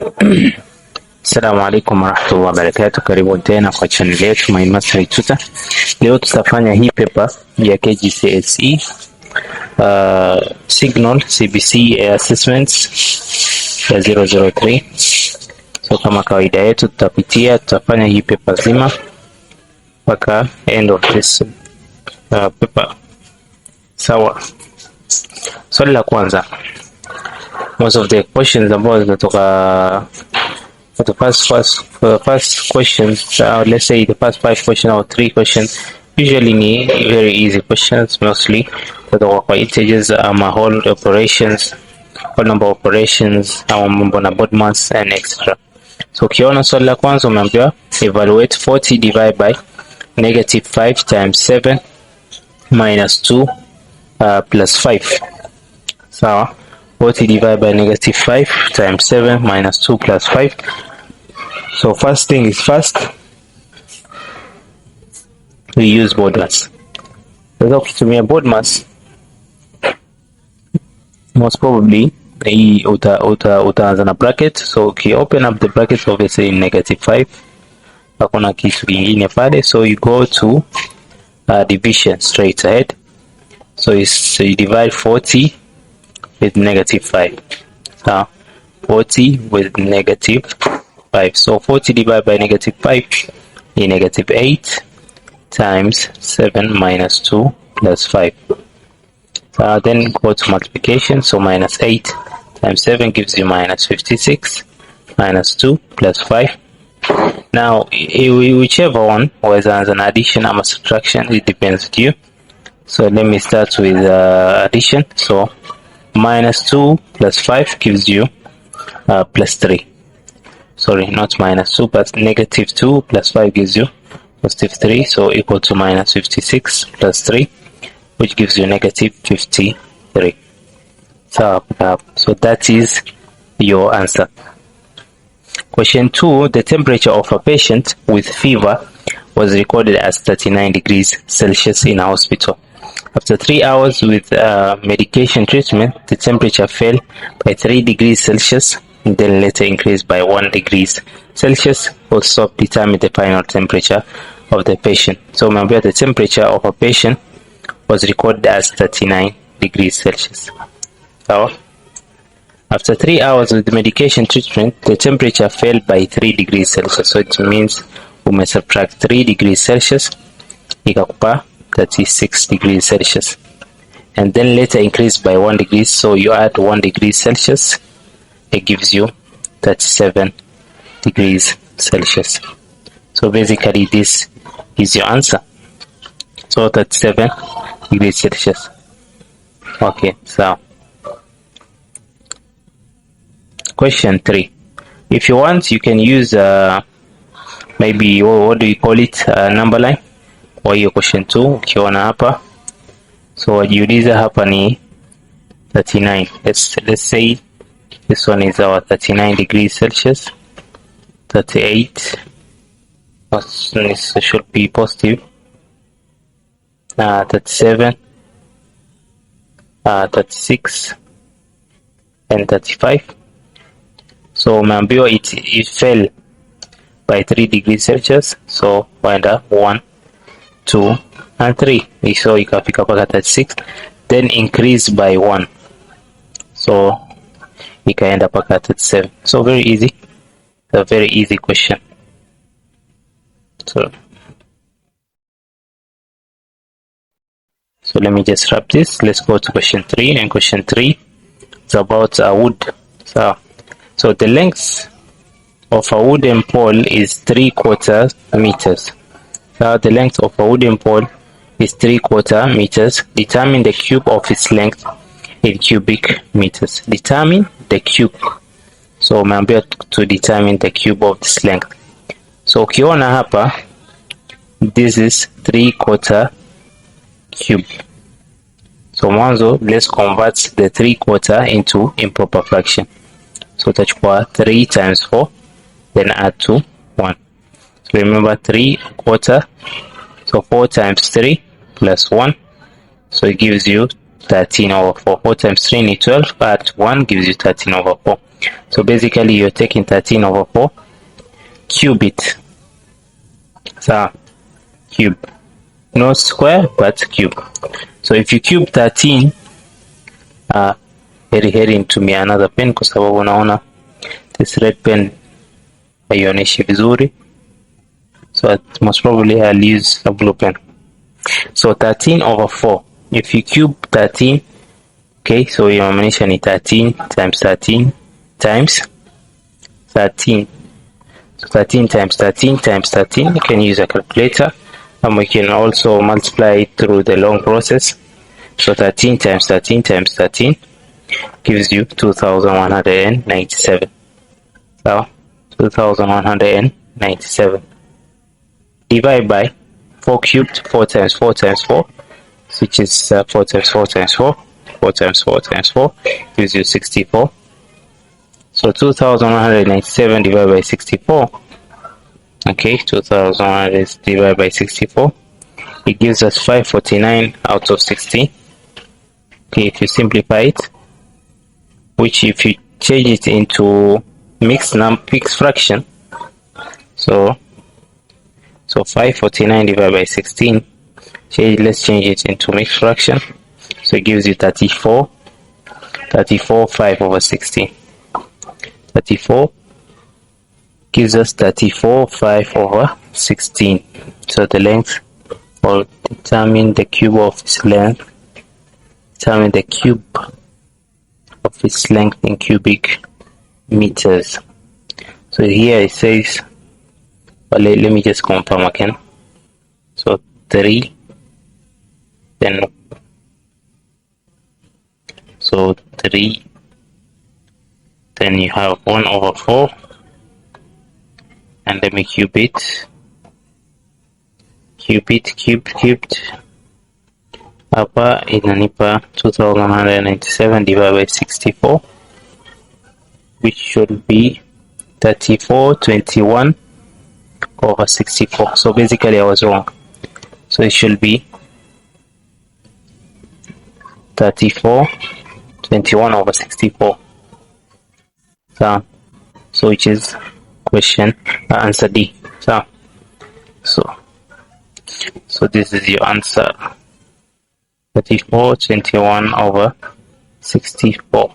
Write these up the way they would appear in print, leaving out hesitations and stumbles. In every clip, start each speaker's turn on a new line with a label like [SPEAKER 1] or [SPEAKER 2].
[SPEAKER 1] Assalamu alaikum warahmatullahi wabarakatuh. Karibu tena kwa channel yetu My Mastery Tutor. Leo tutafanya hii paper ya KJSEA Signal CBC Assessments ya 003. So kama kawaida yetu tutafanya hii paper zima mpaka end of this paper. Sawa. Swali la kwanza. Most of the questions ambazo zinatoka the first questions, let's say the first 5 questions or 3 questions, usually ni very easy questions, mostly kwa integers, whole operations, whole number operations, mambo na board mass and etc. So ukiona swali la kwanza umeambiwa evaluate 40 divided by -5 times 7 minus 2 plus 5. Sawa. 40 divided by -5 times 7 minus 2 plus 5. So first thing is first, we use board mass. Sasa ukitumia board mass, most probably utaanza na bracket. So okay, open up the bracket, obviously in -5 hakuna kitu kingine pale, so you go to division straight ahead. So you divide 40 with -5. So 40 with -5. So 40 divided by -5 is -8 times 7 minus 2 plus 5. Then go to multiplication. So -8 times 7 gives you -56 minus 2 plus 5. Now whichever one, whether as an addition or subtraction, it depends on you. So let me start with addition. So -2 plus 5 gives you plus 3. Sorry, not -2, but -2 plus 5 gives you +3. So equal to -56 plus 3, which gives you -53. So that is your answer. Question 2. The temperature of a patient with fever was recorded as 39 degrees Celsius in a hospital. After 3 hours with medication treatment, the temperature fell by 3 degrees Celsius, and then later increased by 1 degree Celsius. Also determine the final temperature of the patient. So remember, the temperature of a patient was recorded as 39 degrees Celsius. So after 3 hours with the medication treatment, the temperature fell by 3 degrees Celsius. So it means we may subtract 3 degrees Celsius, ikakupa 36 degrees Celsius, and then later increased by 1 degree. So you add 1 degree Celsius, it gives you 37 degrees Celsius. So basically this is your answer. So 37 degrees Celsius. Okay, so question 3. If you want, you can use maybe what do you call it, number line kwa hiyo question 2 ukiona hapa. So wajiuliza hapa ni 39. Let's say this one is our 39 degrees Celsius. 38, this should be positive. 37, 36 and 35. So umeambiwa it fell by 3 degrees Celsius. So find 1, 2 and 3. So ikafika paka 36, then increase by 1, so ikaenda paka 37. So very easy, a very easy question. So let me just wrap this. Let's go to question 3, and question 3 is about wood. So the length of a wooden pole is 3/4 meters. The length of a wooden pole is 3/4 meters. Determine the cube of its length in cubic meters. Determine the cube. So umeambiwa to determine the cube of this length. So ukiona hapa, this is 3/4 cube. So mwanzo, let's convert the 3/4 into improper fraction. So utachukua 3 times 4, then add to 1. So remember 3/4. So 4 times 3 plus 1. So it gives you 13/4. 4 times 3 is 12. Add 1 gives you 13/4. So basically you're taking 13 over 4, cube it. So cube, no square but cube. So if you cube 13, heri nitumie another pen kwa sababu unaona this red pen haionyeshi vizuri, so most probably I'll use a blue pen. So 13 over 4, if you cube 13, okay, so inamaanisha ni 13 times 13 times 13. So 13 times 13 times 13, you can use a calculator, and we can also multiply it through the long process. So 13 times 13 times 13 gives you 2197. So 2197. Divide by 4 cubed, 4 times 4 times 4, which is 4 times 4 times 4, 4 times 4 times 4 gives you 64. So 2197 divided by 64. Okay, 2100 divided by 64. It gives us 549 out of 60. Okay, if you simplify it, which if you change it into mixed fraction, so 549 divided by 16, let's change it into mixed fraction, so it gives you 34 5 over 16. 34 gives us 34 5 over 16. So the length, or determine the cube of its length, determine the cube of its length in cubic meters. So here it says, well, let me just confirm again. So 3, then so 3, then you have 1 over 4, and let me cube it. Cubed. Hapa inanipa 2197 divided by 64, which should be 3421 over 64. So basically I was wrong. So it should be 3421 over 64. So which is question answer D. So this is your answer, 3421 over 64.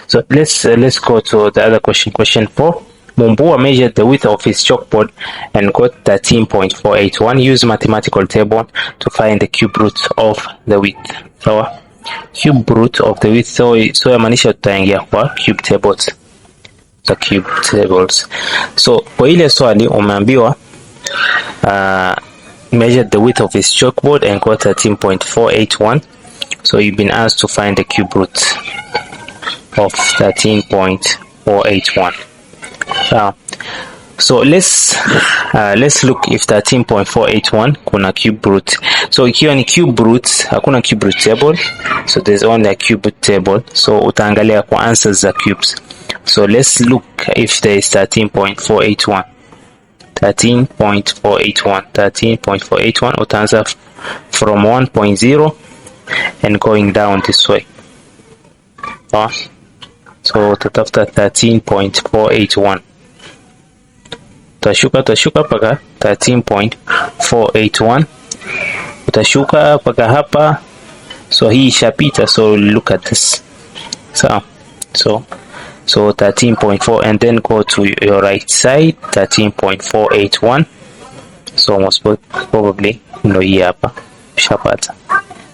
[SPEAKER 1] So let's go to the other question. Question 4. Mumbua measured the width of his chalkboard and got 13.481. Use mathematical table to find the cube root of the width. So cube root of the width, so yamaanisha tutaingia kwa cube tables. So kwa ile swali umeambiwa measured the width of his chalkboard and got 13.481. So you've been asked to find the cube root of 13.481. So let's look if 13.481 kuna cube root. So ikiwa ni cube root, hakuna cube root table, so there's only a cube root table. So utaangalia kwa answers za cubes. So let's look if there is 13.481. 13.481 utaanza from 1.0 and going down this way. So utatafuta 13.481, utashuka paka 13.481, utashuka paka hapa. So hii ishapita, so look at this. So 13.4, and then go to your right side, 13.481. So most probably hii hapa ushapata.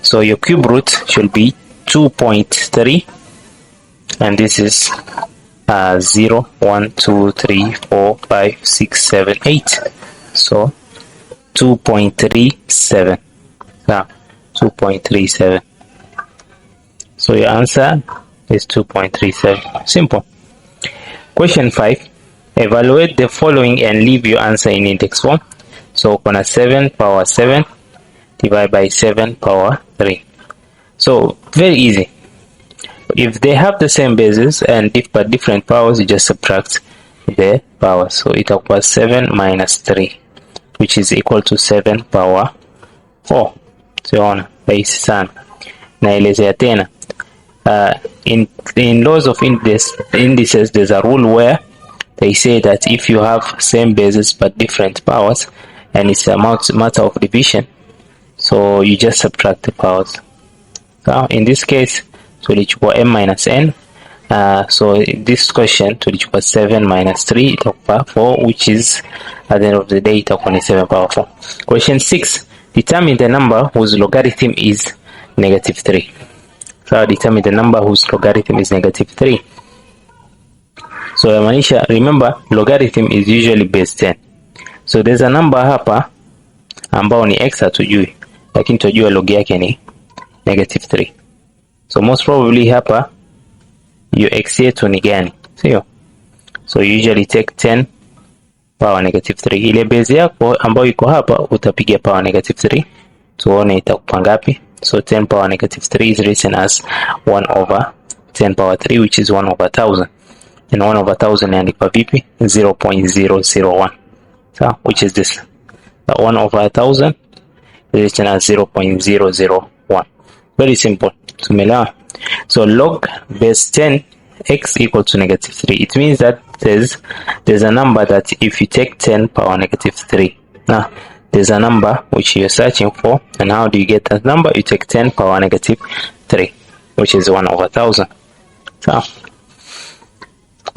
[SPEAKER 1] So your cube root should be 2.3, and this is 0 1 2 3 4 5 6 7 8. So 2.37. 2.37. So your answer is 2.37. Simple. Question 5. Evaluate the following and leave your answer in index form. So kuna 7 power 7 divided by 7 power 3. So very easy. If they have the same bases and but different powers, you just subtract the powers. So it equals 7 minus 3, which is equal to 7 power 4. So rahisi sana. Naelezea tena. in laws of indices, there's a rule where they say that if you have same bases but different powers and it's a matter of division, so you just subtract the powers. So in this case tulichukua m minus n. So in this question tulichukua 7 minus 3 itakuwa 4, which is at the end of the day itakuwa ni 7 power 4. Question 6, determine the number whose logarithm is -3. So determine the number whose logarithm is -3. So yamaanisha, remember logarithm is usually base 10. So there's a number hapa ambao ni x hatujui, lakini tujua log yake ni -3. So most probably hapa your x yetu ni gani, sio? So you usually take 10 power -3. Ile base yako ambayo iko hapa utapiga power -3 tuone itakuwa ngapi. So 10 power -3 is written as 1 over 10 power 3, which is 1 over 1000. And 1 over 1000 yaandikwa vipi? 0.001. So which is this? 1 over 1000 is written as 0.001. Very simple. Tumeelewa? So log base 10 x equal to -3. It means that there's a number that if you take 10 power -3, now there's a number which you're searching for, and how do you get that number? You take 10 power -3, which is 1 over 1000. So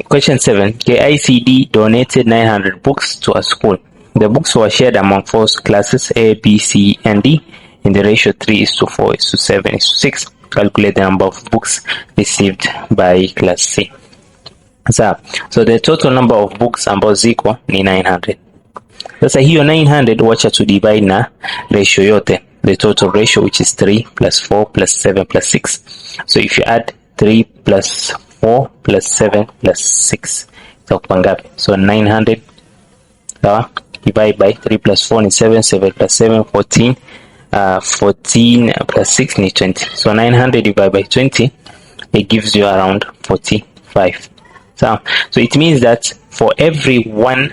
[SPEAKER 1] question 7, KICD donated 900 books to a school. The books were shared among 4 classes A, B, C, and D in the ratio 3:4:7:6. Calculate the number of books received by class C. So the total number of books ambazo ziko ni 900. Sasa hiyo 900 wacha to divide na ratio yote, the total ratio, which is 3 plus 4 plus 7 plus 6. So if you add 3 plus 4 plus 7 plus 6 itakuwa ngapi? So 900 divide by 3 plus 4 ni 7, 7 plus 7 14, 14 plus 6 ni 20. So 900 divided by 20, it gives you around 45. So it means that for every one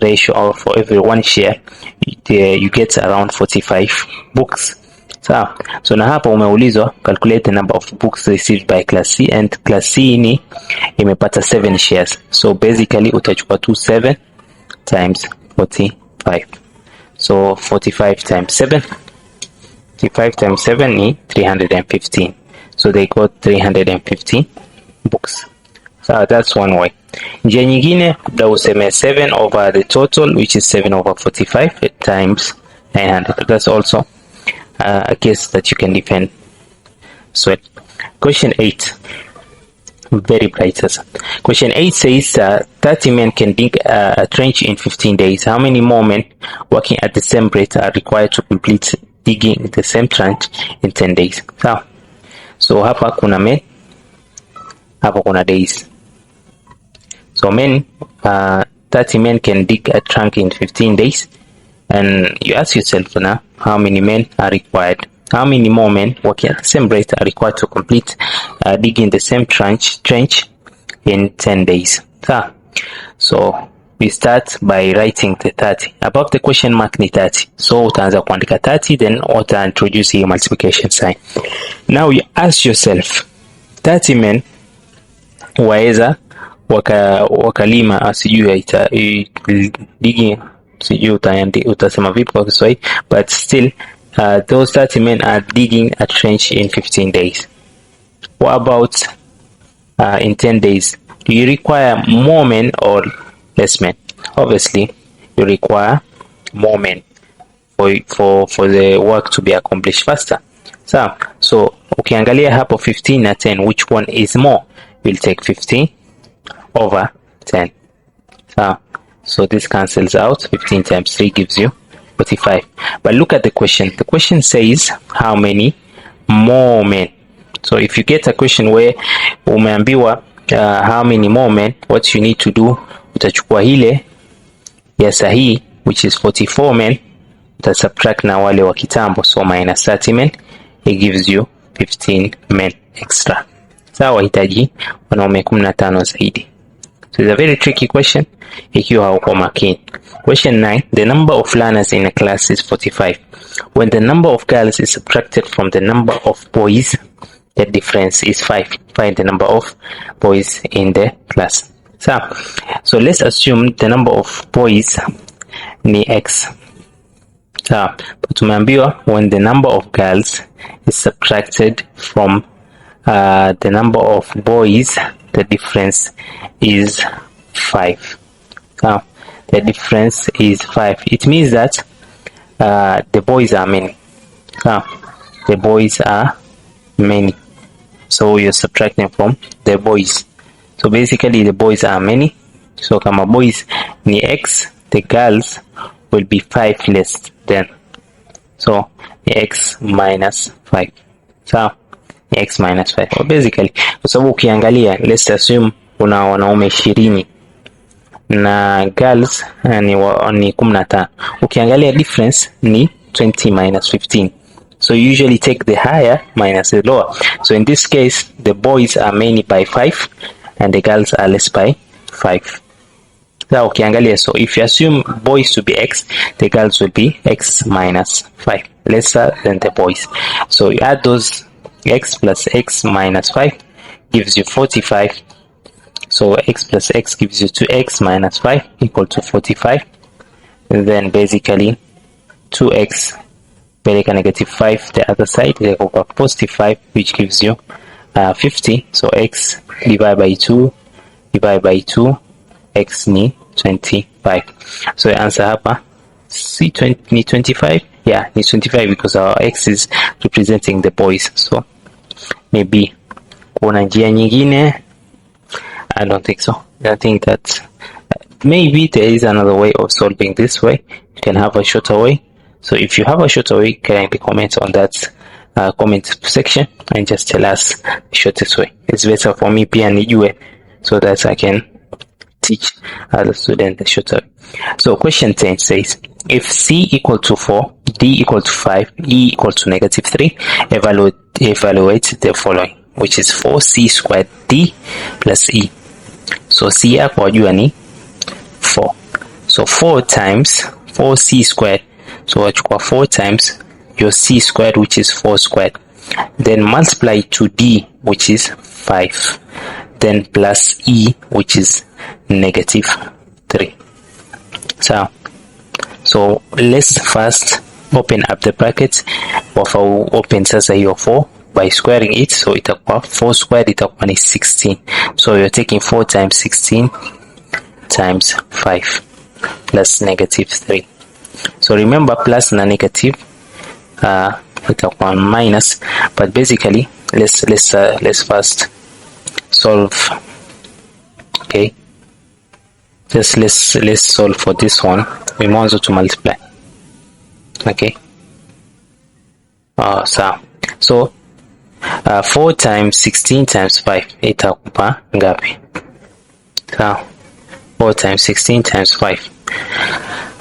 [SPEAKER 1] ratio, or for every one share, you get around 45 books. So na hapa umeulizwa calculate the number of books received by class C, and class C ni imepata 7 shares. So basically utachukua 7 times 45. So 45 times 7, 45 times 7 ni 315. So they got 315 books. So that's one way. Njia nyingine labda useme 7 over the total, which is 7 over 45 times 900. That's also a case that you can defend. So question 8, very bright. Question 8 says 30 men can dig a trench in 15 days. How many more men working at the same rate are required to complete digging the same trench in 10 days? So hapa kuna men, hapa kuna days. So men, 30 men can dig a trunk in 15 days. And you ask yourself now, how many men are required? How many more men working at the same rate are required to complete digging the same trench in 10 days? So we start by writing the 30. Above the question mark ni 30. So utaanza kuandika 30, then uta introduce your multiplication sign. Now you ask yourself, 30 men waeza wakalima asijui digging, sijui utasema vipi kwa Kiswahili, but still those 30 men are digging a trench in 15 days. What about in 10 days? Do you require more men or less men? Obviously you require more men for the work to be accomplished faster. So ukiangalia hapo 15 na 10, which one is more? We'll take 15 over 10. So this cancels out. 15 times 3 gives you 45. But look at the question. The question says how many more men. So if you get a question where umeambiwa how many more men, what you need to do, utachukua ile ya sahihi, which is 44 men, utasubtract na wale wa kitambo, so minus 30 men, it gives you 15 men extra. Sawa, wahitaji wanaume 15 zaidi. So it's a very tricky question ikiwa hauko makini. Question 9, the number of learners in a class is 45. When the number of girls is subtracted from the number of boys, the difference is 5. Find the number of boys in the class. So let's assume the number of boys ni x. But tumeambiwa when the number of girls is subtracted from the number of boys, the difference is 5. The difference is 5. It means that the boys are many. The boys are many. So you're subtracting from the boys. So basically the boys are many. So kama boys ni x, the girls will be 5 less than. So x minus 5. So x minus 5. So basically, kwa sababu ukiangalia, let's assume una wanaume 20 na girls ni 15. Ukiangalia difference ni 20 minus 15. So you usually take the higher minus the lower. So in this case, the boys are many by 5 and the girls are less by 5. So ukiangalia, so if you assume boys to be x, the girls will be x minus 5, lesser than the boys. So you add those, x plus x minus 5 gives you 45. So x plus x gives you 2x minus 5 equal to 45. And then basically 2x peleka negative 5 the other side, they go back positive 5, which gives you 50. So x divided by 2 divided by 2, x ni 25. So the answer hapa si 20 ni 25. Yeah, ni 25 because our x is representing the boys. So maybe kuna njia nyingine? I don't think so. I think that maybe there is another way of solving this way. You can have a shorter way. So if you have a shorter way, kindly comment on that comment section and just tell us the shortest way. It's better for me pia nijue so that I can teach other students the shorter way. So question 10 says, if c equal to 4, d equal to 5, e equal to negative 3, evaluate the following, which is 4c squared d plus e. So c yako wajua ni 4. So 4 times 4c squared. So wachukua 4 times your c squared, which is 4 squared. Then multiply to d, which is 5. Then plus e, which is negative 3. So let's first open up the bracket. Open sasa hiyo 4 by squaring it. So itakuwa 4 squared itakuwa ni 16. So you're taking 4 times 16 times 5 plus negative 3. So remember, plus na negative itakuwa minus, but basically let's first solve. Okay, just let's solve for this one. We want to multiply. Okay, so 4 times 16 times 5 itakupa ngapi? So 4 times 16 times 5.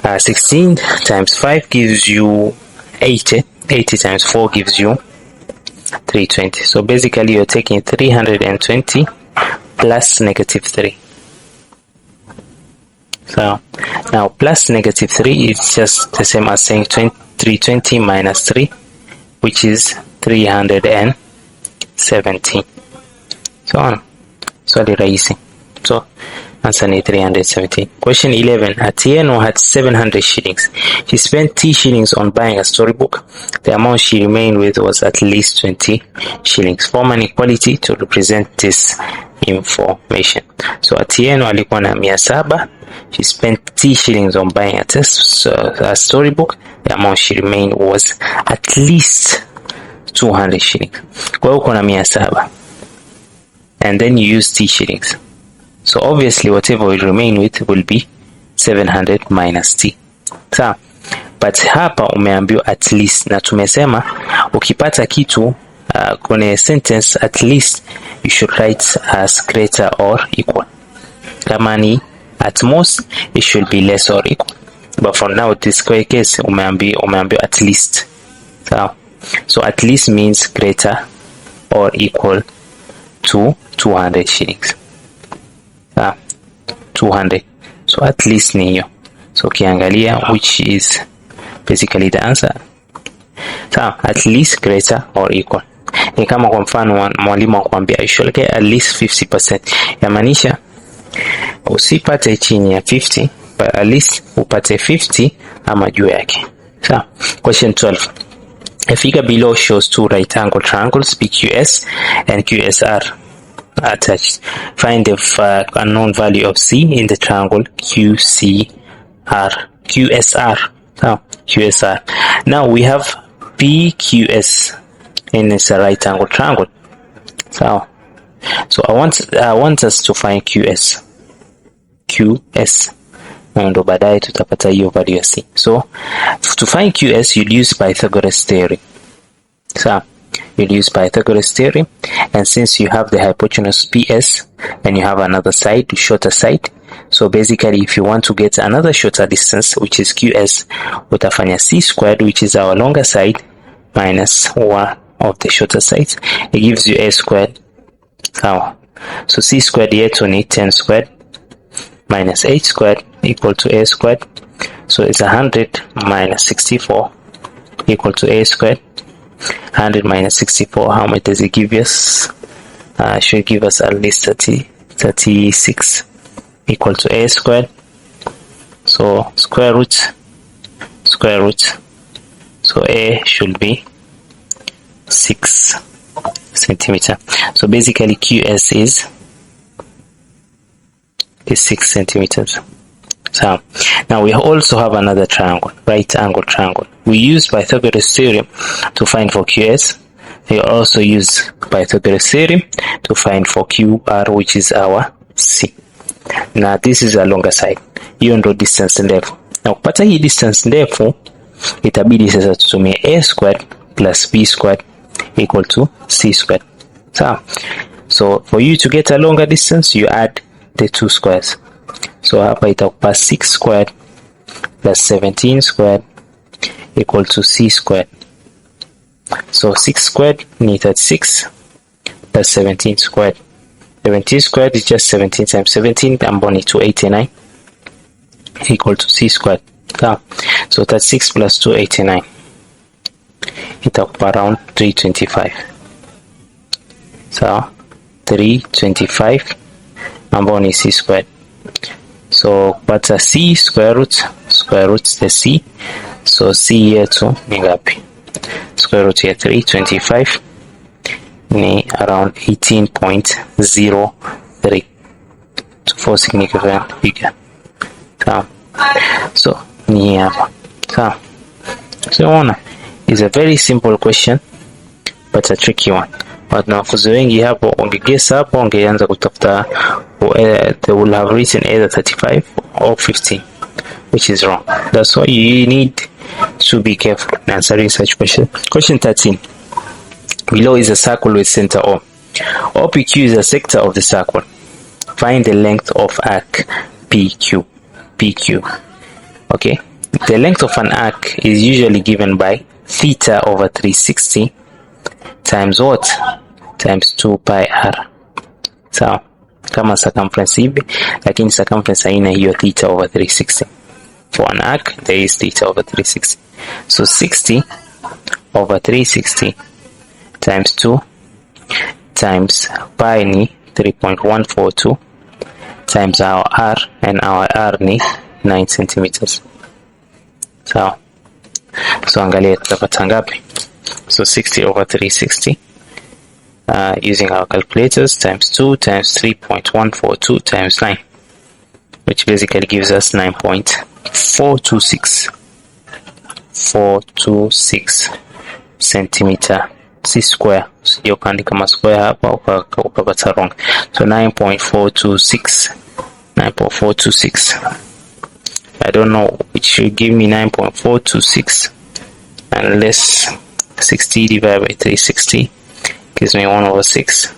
[SPEAKER 1] 16 times 5 gives you 80. 80 times 4 gives you 320. So basically you're taking 320 plus negative 3. So now plus negative 3 is just the same as saying 320 minus 3, which is 370. So the rahisi. So answer ni 370. Question 11. Atieno had 700 shillings. She spent 10 shillings on buying a storybook. The amount she remained with was at least 20 shillings. Form an equality to represent this information. So Atieno alikuwa na 700. She spent 10 shillings on buying a storybook. The amount she remained was at least 200 shillings. Kwa hiyo uko na 700. And then you use 10 shillings. So obviously whatever will remain with will be 700 minus t. Sawa? But hapa umeambiwa at least, na tumesema ukipata kitu kwenye sentence at least you should write as greater or equal. Kama ni at most, it should be less or equal. But for now this case umeambiwa at least. Sawa? So at least means greater or equal to 200 shillings. 200. So at least ni hiyo. So ukiangalia, which is basically the answer. So at least greater or equal. Ni kama kwa mfano mwalimu akwambia you should get at least 50%. Yamaanisha usipate chini ya 50, but at least upate 50 ama juu yake. So, question 12. A figure below shows two right angle triangles PQS and QSR attached. Find the unknown value of C in the triangle QSR. So, QSR. Now we have PQS and it's a right angle triangle. So I want us to find QS. Ndo baadaye tutapata hiyo value ya C. So to find QS you'll use Pythagoras theorem. So you'll use Pythagoras theorem, and since you have the hypotenuse PS and you have another side, shorter side, so basically if you want to get another shorter distance which is QS, utafanya C squared, which is our longer side, minus 1 of the shorter sides. It gives you A squared. So C squared yetu ni 10 squared minus 8 squared equal to A squared. So it's 100 minus 64 equal to A squared. 100 minus 64, how much does it give us? Should give us at least 36 equal to A squared. So square root. So A should be 6 centimeter. So basically QS is 6 centimeters. So now we also have another triangle, right angle triangle. We use Pythagoras theorem to find for QS. We also use Pythagoras theorem to find for QR, which is our C. Now this is a longer side. Hiyo ndo distance ndefu. Na kupata hii distance ndefu itabidi sasa tutumie A squared plus B squared equal to C squared. So for you to get a longer distance, you add the two squares. So hapa itakupa 6 squared plus 17 squared equal to C squared. So 6 squared ni 36 plus 17 squared. 17 squared is just 17 times 17, ambao ni 289 equal to C squared. So 36 plus 289 itakupa around 325. So 325 ambao ni C squared. So kupata C square root the C. So C yetu ni ngapi? Square root ya 325 ni around 18.03 for significant figure. So ni hapa. So unaona, is a very simple question but a tricky one. Wanafunzi wengi hapo ungegesa hapo ungeanza kutafuta, they will have written either 35 or 15, which is wrong. That's why you need to be careful in answering such question. Question 13. Below is a circle with center O. OPQ is a sector of the circle. Find the length of arc PQ. Okay, the length of an arc is usually given by theta over 360 times what? Times 2 pi r. So kama circumference hivi, lakini circumference haina hiyo theta over 360. For an arc there is theta over 360. So 60 over 360 times 2 times pi ni 3.142 times our r, and our r ni 9 centimeters. So angalia tutapata ngapi? So 60 over 360 using our calculators times 2 times 3.142 times 9, which basically gives us 9.426 centimeter C square. Sio kaandika kama square hapa ukapata wrong. So 9.426. I don't know, it should give me 9.426 unless 60 divided by 360 gives me 1/6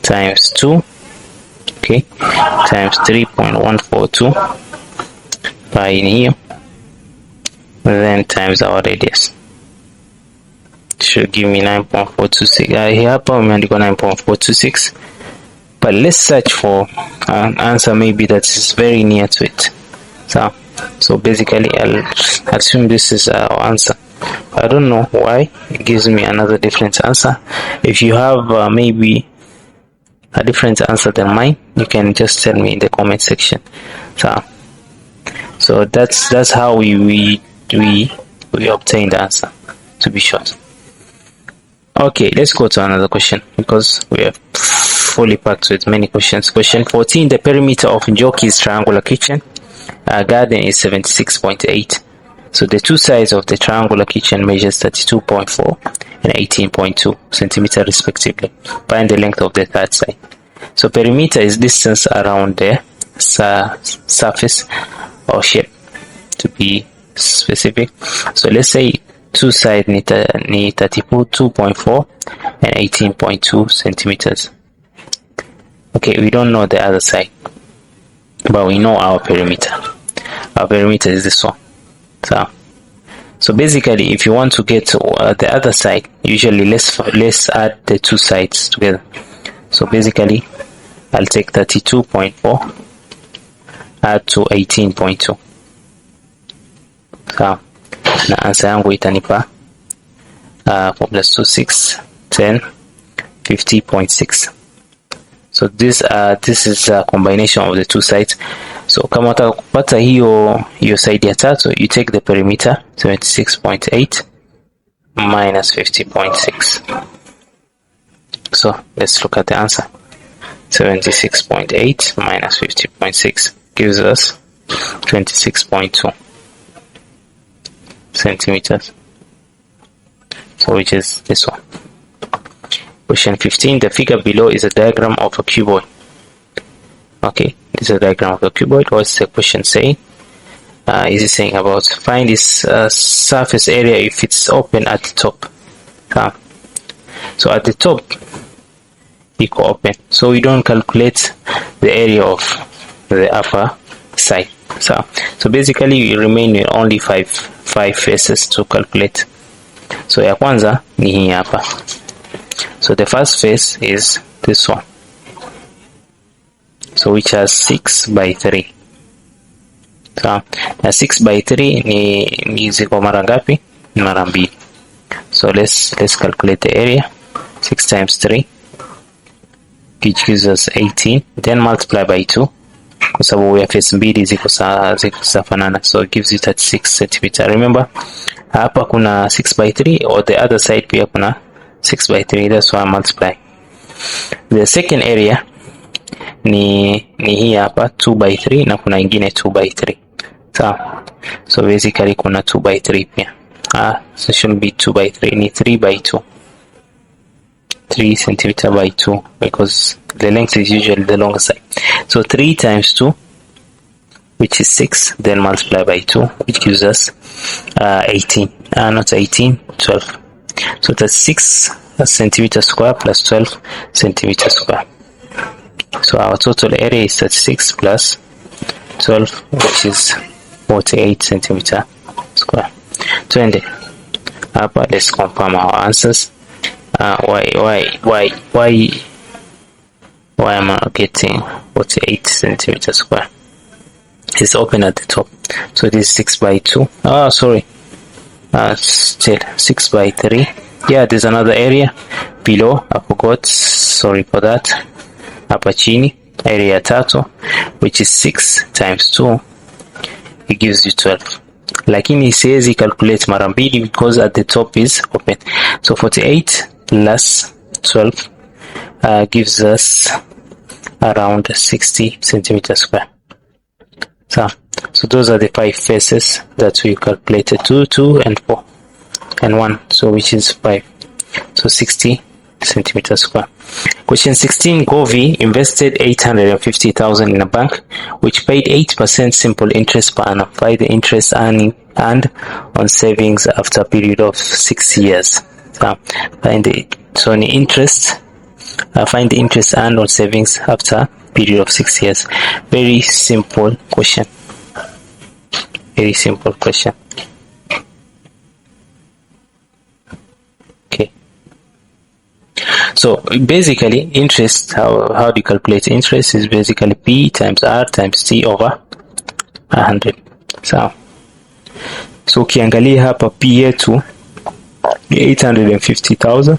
[SPEAKER 1] times 2, okay, times 3.142 pi in here, and then times our radius. It should give me 9.426. Hapa umeandikwa 9.426, but let's search for an answer maybe that is very near to it. So basically I'll assume this is our answer. I don't know why it gives me another different answer. If you have maybe a different answer than mine, you can just tell me in the comment section. So that's how we obtain the answer, to be short. Okay, let's go to another question because we are fully packed with many questions. Question 14: the perimeter of 𝐊𝐿𝐾𝐻's triangular kitchen garden is 76.8. So the two sides of the triangular kitchen measures 32.4 and 18.2 centimeter respectively. Find the length of the third side. So perimeter is distance around the surface or shape, to be specific. So let's say two sides need 32.4 and 18.2 centimeters. Okay, we don't know the other side, but we know our perimeter. Our perimeter is this one. So basically, if you want to get to the other side, usually let's add the two sides together. So basically, I'll take 32.4 add to 18.2. So na answer yangu itanipa 4 plus 2 6 10 50.6. So this is a combination of the two sides. So kama unataka kupata hiyo side ya tatu, you take the perimeter 76.8 minus 50.6. So let's look at the answer. 76.8 minus 50.6 gives us 26.2 centimeters. So which is this one. Question 15: the figure below is a diagram of a cuboid. Okay, this is a diagram of a cuboid. What's the question saying? Is it saying about find this surface area if it's open at the top? So at the top, equal open. So we don't calculate the area of the upper side. So basically we remain with only five faces to calculate. So ya kwanza ni hii hapa. So the first face is this one. So which has 6 by 3. So na 6 by 3 ni ziko mara ngapi? Mara mbili. So let's calculate the area. 6 times 3, which gives us 18. Then multiply by 2. Kwa sababu ya face mbili ziko safanana. So it gives you 36 centimeter. Remember, hapa kuna 6 by 3 or the other side pia kuna 6 by 3. That's why I multiply. The second area ni hii hapa 2 by 3 na kuna ingine 2 by 3. So basically kuna 2 by 3 pia. So it shouldn't be 2 by 3, ni 3 by 2. 3 centimeter by 2 because the length is usually the longer side. So 3 times 2, which is 6, then multiply by 2, which gives us 18. Not 18, 12. So that's 6 centimeter square plus 12 centimeter square. So our total area is 36 plus 12, which is 48 centimeter square. Twende hapa, let's confirm our answers. Why am I getting 48 centimeter square? It's open at the top, so this is 6 by 2. Sorry, still 6 by 3. Yeah, there's another area below, I forgot, sorry for that. Hapa chini area tatu, which is 6 times 2, it gives you 12. Lakini siwezi calculate mara mbili because at the top is open. So 48 plus 12 gives us around 60 centimeters square. So those are the 5 faces that we calculated: 2, 2, and 4, and 1. So which is 5. So 60 centimeters square. Question 16: 𝐊𝐿𝐾𝐻 invested 850,000 in a bank which paid 8% simple interest per annum. Find the interest earned on savings after a period of 6 years. Find the interest earned on savings after a period of 6 years. Very simple question. Very simple question. Okay. So basically, interest, how do you calculate interest? Is basically P times R times T over 100. So So ukiangalia hapa P yetu ni 850,000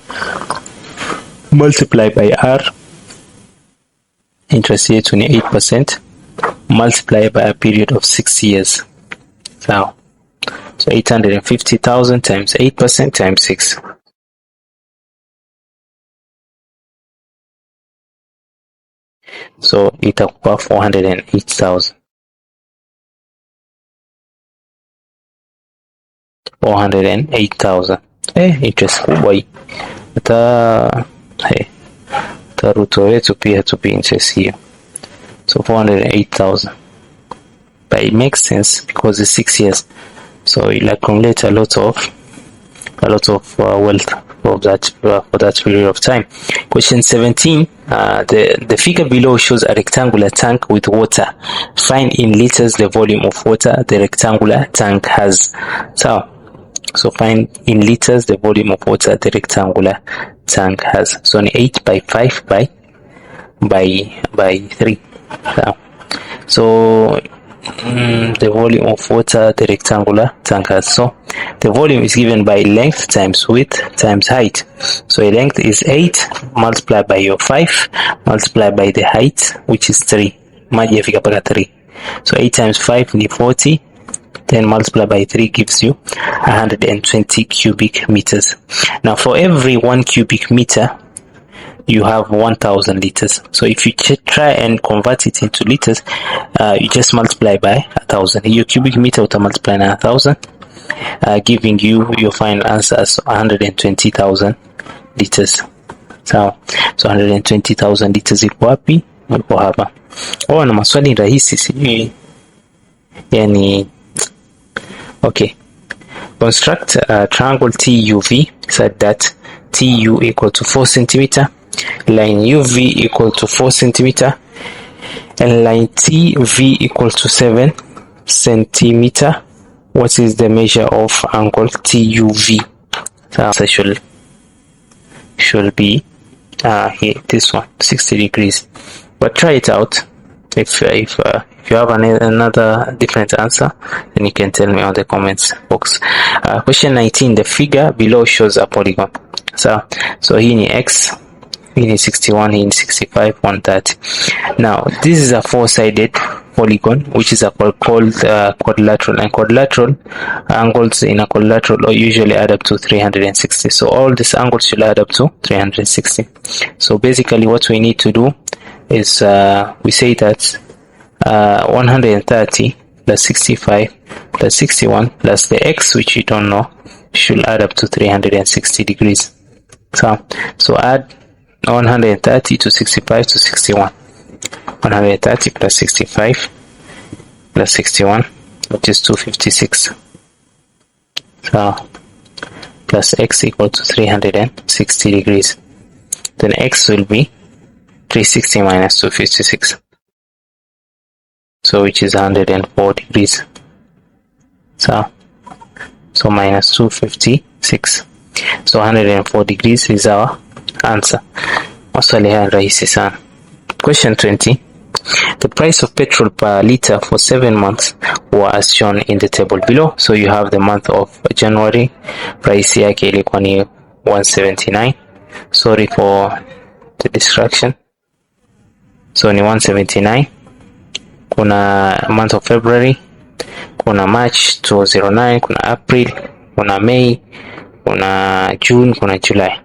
[SPEAKER 1] multiply by R, interest yetu ni 8%, multiply by a period of 6 years. So 850,000 times 8% times 6. So itakuwa 408,000. 408,000. Interest kubwa hii. Hata wetu pia tupi interest hiyo. So 408,000. But it makes sense because it's 6 years. So you'll accumulate a lot of wealth for that period of time. Question 17. The figure below shows a rectangular tank with water. Find in liters the volume of water the rectangular tank has. So find in liters the volume of water the rectangular tank has. So 8 by 5 by 3. So the volume of water the rectangular tank has. So the volume is given by length times width times height. So a length is 8 multiplied by your 5 multiplied by the height, which is 3. Maji yafika paka 3. So 8 times 5 ni 40. Then multiply by 3 gives you 120 cubic meters. Now for every 1 cubic meter you have 1,000 liters. So if you try and convert it into liters, you just multiply by 1,000. Your cubic meter will multiply by 1,000, giving you your final answer as 120,000 liters. So 120,000 liters iko wapi? Iko hapa. Na maswali rahisi sijui. Yani okay. Construct a triangle TUV such that TU equal to 4 cm, line UV equal to 4 cm, and line TV equal to 7 cm. What is the measure of angle TUV? So should be here, this one, 60 degrees. But try it out. If you have another different answer, then you can tell me on the comments box. Question 19. The figure below shows a polygon. So here in X, here in 61, here in 65, 130. Now this is a four-sided polygon, which is called quadrilateral, and quadrilateral angles in a quadrilateral usually add up to 360. So all these angles should add up to 360. So basically what we need to do is we say that 130 plus 65 plus 61 plus the x, which you don't know, should add up to 360 degrees. So add 130 to 65 to 61. 130 plus 65 plus 61, which is 256. So plus x equal to 360 degrees. Then x will be 360 minus 256. So which is 104 degrees. So minus 256. So 104 degrees is our answer. Maswali haya rahisi sana. Question 20. The price of petrol per liter for 7 months was as shown in the table below. So you have the month of January. Price yake ilikuwa ni 179. Sorry for the distraction. So ni 179. Kuna month of February, kuna March 209, kuna April, kuna May, kuna June, kuna July.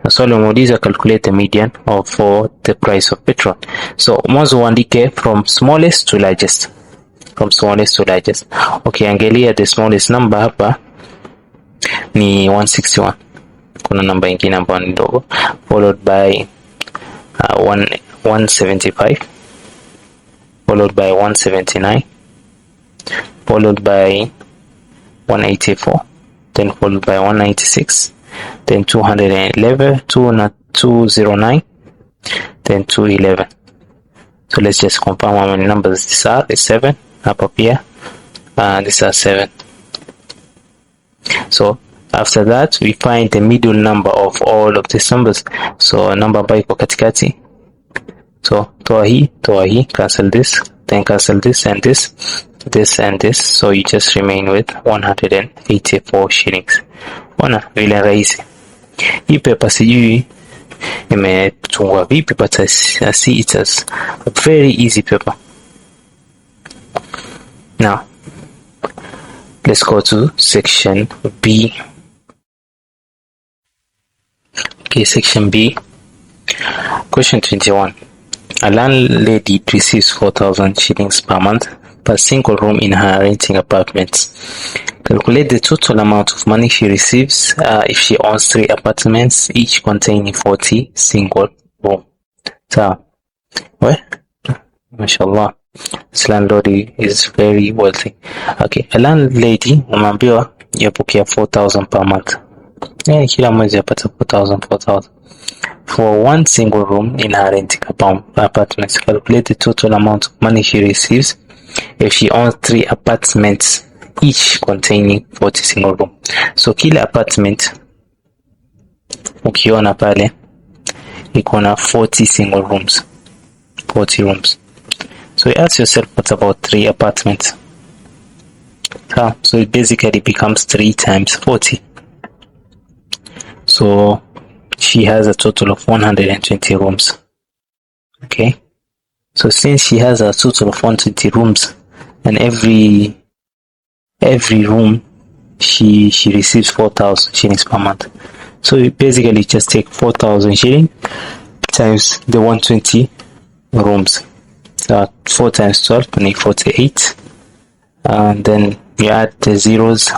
[SPEAKER 1] Swali umeuliza calculate the median for the price of petrol. So mwanzo uandike from smallest to largest. From smallest to largest. Okay, angalia the smallest number hapa ni 161. Kuna namba nyingine ambayo ni ndogo, followed by 175, followed by 179, followed by 184, then followed by 196, then 211, 209, then 211. So let's just confirm how many numbers these are. It's 7 hapa pia. These are 7. So after that we find the middle number of all of these numbers. So number ambayo iko katikati. So toa hii, cancel this, then cancel this and this, this and this, so you just remain with 184 shillings. Ona vile rahisi. Hii paper sijui imetungwa vipi, but I see it as a very easy paper. Now let's go to section B. Okay, section B. Question 21. A landlady receives 4,000 shillings per month per single room in her renting apartments. Calculate the total amount of money she receives if she owns 3 apartments, each containing 40 single room. So, well, mashallah, this landlady is very wealthy. Okay, a landlady umeambiwa yapokea 4,000 per month. Kila mwezi yapata 4,000. For one single room in her renting apartments. Calculate the total amount of money she receives if she owns 3 apartments, each containing 40 single room. So kila apartment ukiona pale iko na 40 single rooms. 40 rooms. So you ask yourself, what about 3 apartments? So it basically becomes 3 times 40. So she has a total of 120 rooms. Okay, so since she has a total of 120 rooms, and every room she receives 4,000 shillings per month, so you basically just take 4,000 shillings times the 120 rooms. So 4 times 12 make 48, and then you add the zeros.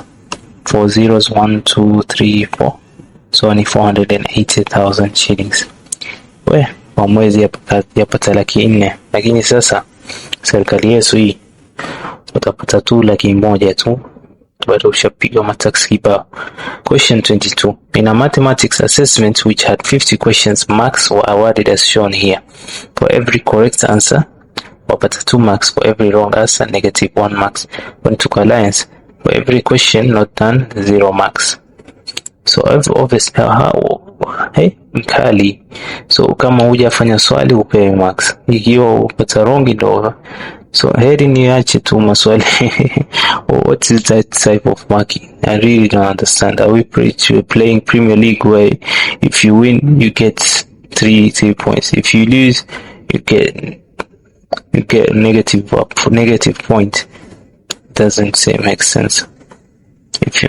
[SPEAKER 1] 4 zeros, 1 2 3 4, so only 480,000 shillings. We kwa mwezi yapata laki 4, lakini sasa serikali yetu hii utapata tu laki 1 tu, bado ushapiga matax kibao. Question 22. In a mathematics assessment which had 50 questions, marks were awarded as shown here. For every correct answer, wapata 2 marks. For every wrong answer, -1 marks. When to alliance, for every question not done, 0 marks. So obviously mkali. So kama hujafanya swali upewe marks. Ikiwa upata wrong ndio. So heri niache tu maswali. What is that type of marking? I really don't understand. Are we playing Premier League where if you win you get 3 points, if you lose you get negative point? Doesn't make sense.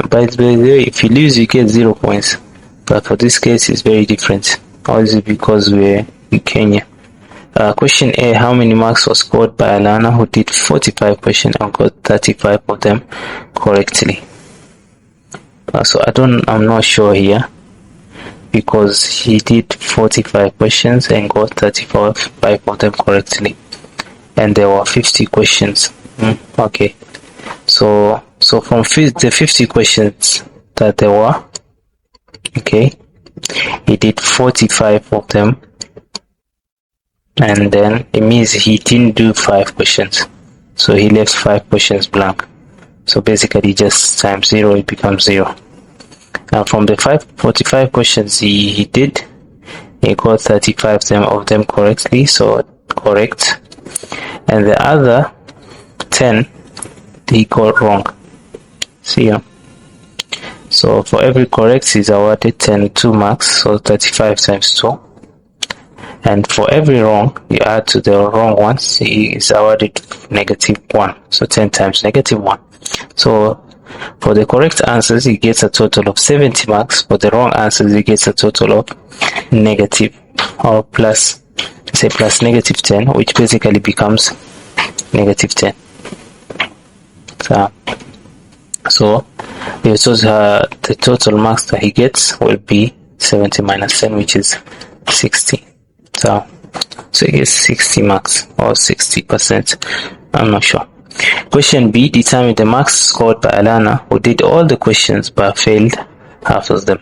[SPEAKER 1] By the way, if you lose you get 0 points, but for this case it's very different. Or is it because we're in Kenya? Question A. How many marks was scored by Alana, who did 45 questions and got 35 of them correctly? So I'm not sure here, because he did 45 questions and got 35 of them correctly, and there were 50 questions. Okay, so from the 50 questions that there were, okay, he did 45 of them, and then it means he didn't do 5 questions, so he left 5 questions blank. So basically just times 0, it becomes 0. Now from the 45 questions he did, he got 35 of them correctly, so correct, and the other 10 he got wrong. See here. So for every correct he's awarded 2 marks, so 35 times 2. And for every wrong, you add to the wrong ones, he is awarded -1, so 10 times -1. So for the correct answers he gets a total of 70 marks. For the wrong answers he gets a total of plus -10, which basically becomes -10. So the total marks that he gets will be 70 minus 10, which is 60. So he gets 60 marks, or 60%. I'm not sure. Question B. Determine the marks scored by Alana, who did all the questions but failed half of them.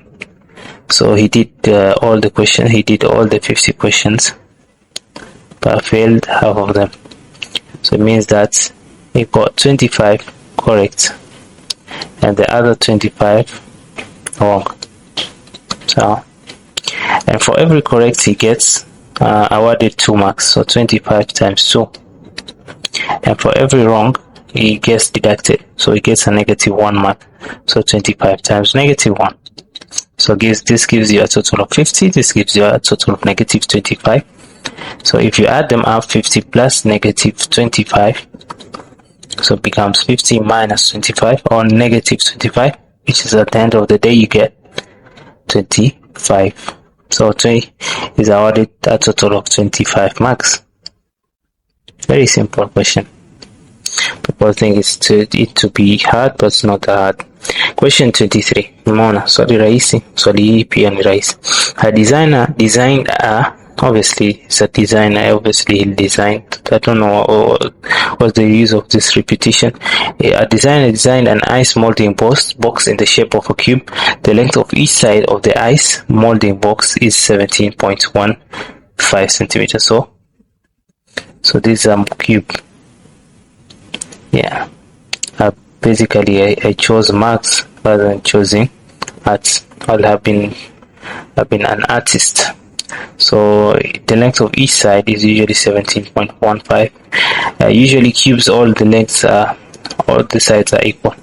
[SPEAKER 1] So he did all the questions. He did all the 50 questions but failed half of them. So it means that he got 25 correct and the other 25 wrong. So, and for every correct he gets awarded 2 marks, so 25 times 2. And for every wrong it gets deducted, so it gets a -1 mark. So 25 times -1, so this gives you a total of 50. This gives you a total of -25. So if you add them up, 50 plus -25, so it becomes 50 minus 25, or -25, which is at the end of the day you get 25. So 20 is awarded a total of 25 marks. Very simple question. People think it to be hard, but it's not hard. Question 23. Umeona swali rahisi, swali hii pia ni rahisi. A designer designed a, obviously it's a designer, obviously he designed, I don't know what's the use of this repetition. A designer designed an ice molding box in the shape of a cube. The length of each side of the ice molding box is 17.15 centimeters. So this is a cube. Yeah, basically I chose maths rather than choosing arts. I've been an artist. So the length of each side is usually 17.15. Usually cubes, all the lengths are, all the sides are equal.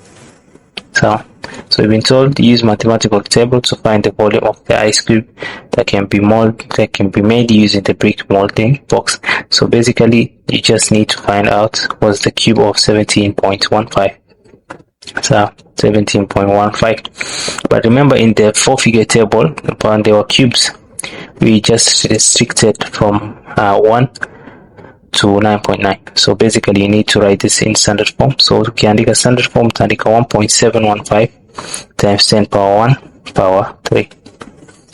[SPEAKER 1] So we've been told to use mathematical table to find the volume of the ice cube that can be made using the brick molding box. So basically you just need to find out what's the cube of 17.15. So 17.15. But remember, in the 4-figure table, when there were cubes, we just restricted from 1 to 9.9. So basically you need to write this in standard form. So ukiandika standard form utaandika 1.715 times 10 power 1 power 3.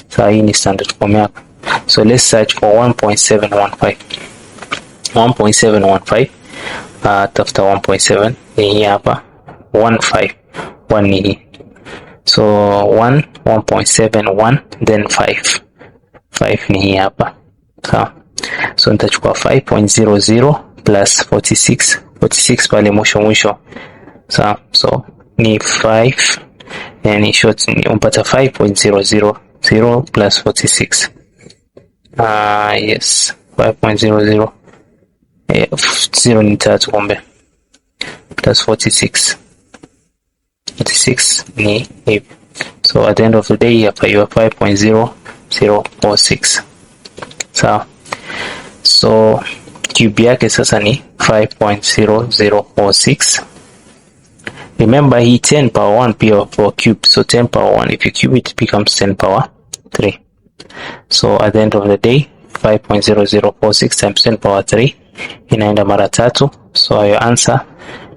[SPEAKER 1] So hii ni standard form yako. So let's search for 1.715. 1.715 tafuta 1.7 ni hii hapa, 15 1 ni hii. So 1.71 then 5 ni hii hapa. So nitachukua 5.00 plus 46 pale mwisho. So ni 5, yani short ni umpata 5.000 plus 46. Yes, 5.00 0 ni 3 kumbe, plus 46 ni hivi. So at the end of the day hapa you have 5.0046. So cube yake sasa ni 5.0046. Remember hii 10 power 1 pia for cube, so 10 power 1, if you cube it becomes 10 power 3. So at the end of the day 5.0046 times 10 power 3 inaenda mara 3, so your answer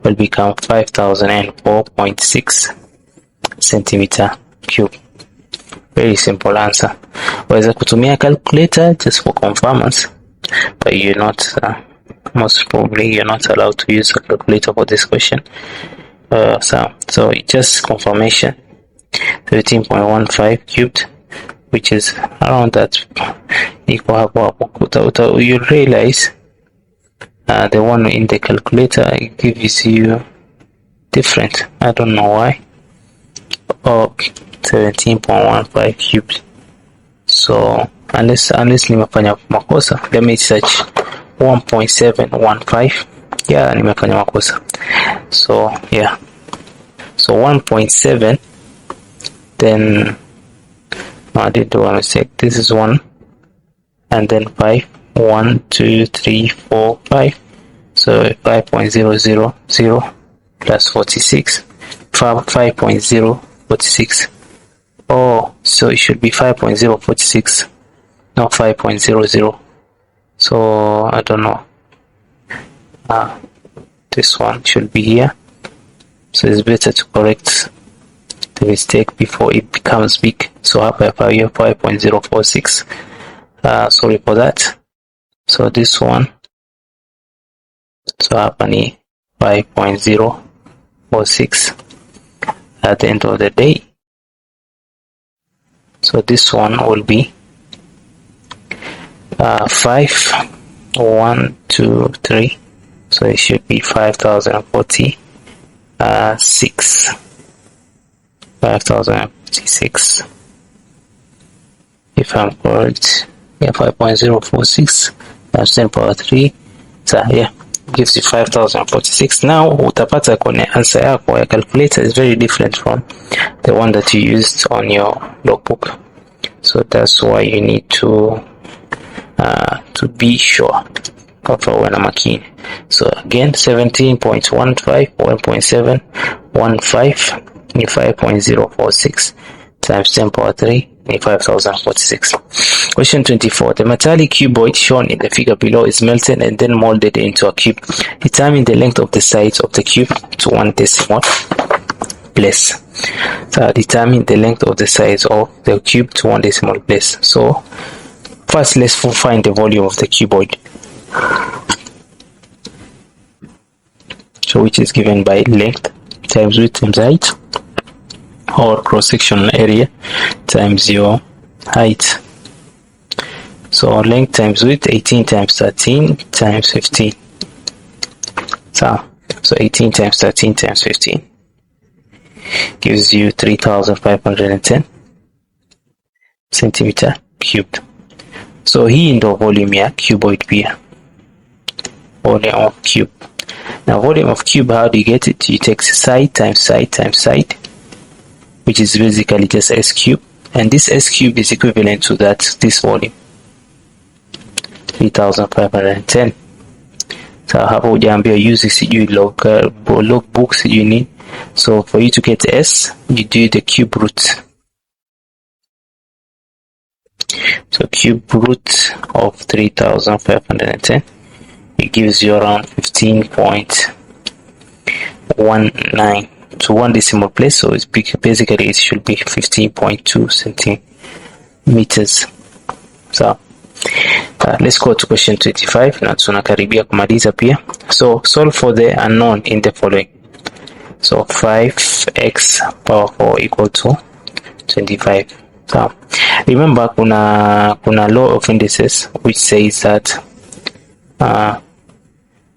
[SPEAKER 1] will become 5004.6 centimeter cube. Very simple answer. Waweza kutumia calculator just for convenience, but you're not most probably you're not allowed to use a calculator for this question. So just confirmation, 13.15 cubed, which is around that, equal hapo. You'll realize the one in the calculator gives you different, I don't know why. 17.15 cubed. So unless nimefanya makosa, let me search 1.715. Yeah, nimefanya makosa. So yeah, so 1.7, then no, I did do a mistake. This is 1 and then 5. 1 2 3 4 5. So 5.000 plus 46, 5.046. Oh, so it should be 5.046, not 5.00. So I don't know. This one should be here. So it's better to correct the mistake before it becomes big. So hapa you have 5.046. Sorry for that. So this one. So hapa ni 5.046 at the end of the day. So this one will be 5 1 2 3. So it should be 5046. 5046. If I'm correct, yeah, 5.046 times 10 power 3. So yeah, gives you 5046. Now utapata kwenye answer yako ya calculator is very different from the one that you used on your logbook, so that's why you need to be sure kwa uwe na makini. So again 17.15 1.715 ni 5.046 times 10 power 3 ni 5046. Question 24. The metallic cuboid shown in the figure below is melted and then molded into a cube. Determine the length of the sides of the cube to 1 decimal place. So determine the length of the sides of the cube to 1 decimal place. So first let's find the volume of the cuboid. So which is given by length times width times height, or cross-sectional area times your height. So length times width, 18 times 13 times 15. So 18 times 13 times 15 gives you 3510 centimeter cubed. So hii ndo volume ya cuboid pia. Volume of cube. Now volume of cube, how do you get it? You take side times side times side, which is basically just s cube, and this s cube is equivalent to this volume 3510. So hapo hujaambiwa use sijui logbook sijui nini. So for you to get s, you do the cube root. So cube root of 3510, it gives you around 15.19 to 1 decimal place, so it's basically it should be 15.2 centimeters. So let's go to question 25 na tunakaribia kumaliza pia. So solve for the unknown in the following. So 5x power 4 equal to 25. So remember kuna law of indices which says that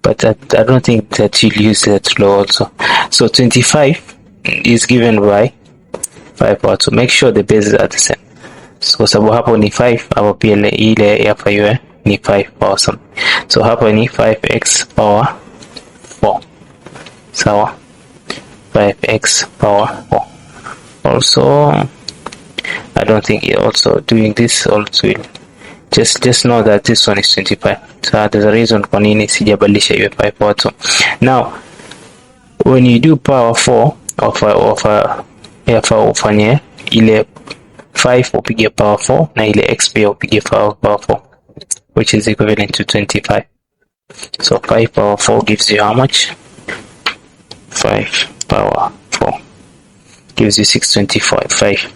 [SPEAKER 1] but I don't think that you'll use that law also. So 25 is given by 5 power 2. Make sure the bases are the same. So sababu hapo ni 5, hapo pia ile hapa iwe ni 5 power something. So hapo ni 5x power 4. Sawa, 5x power 4. Also, I don't think also doing this also will just know that this one is 25. So there's a reason kwa nini sijabadilisha iwe 5 power 2. Now when you do power 4 ufanye ile 5 upige power 4 na ile x pia upige power 4, which is equivalent to 25. So 5 power 4 gives you how much? 5 power 4 gives you 625.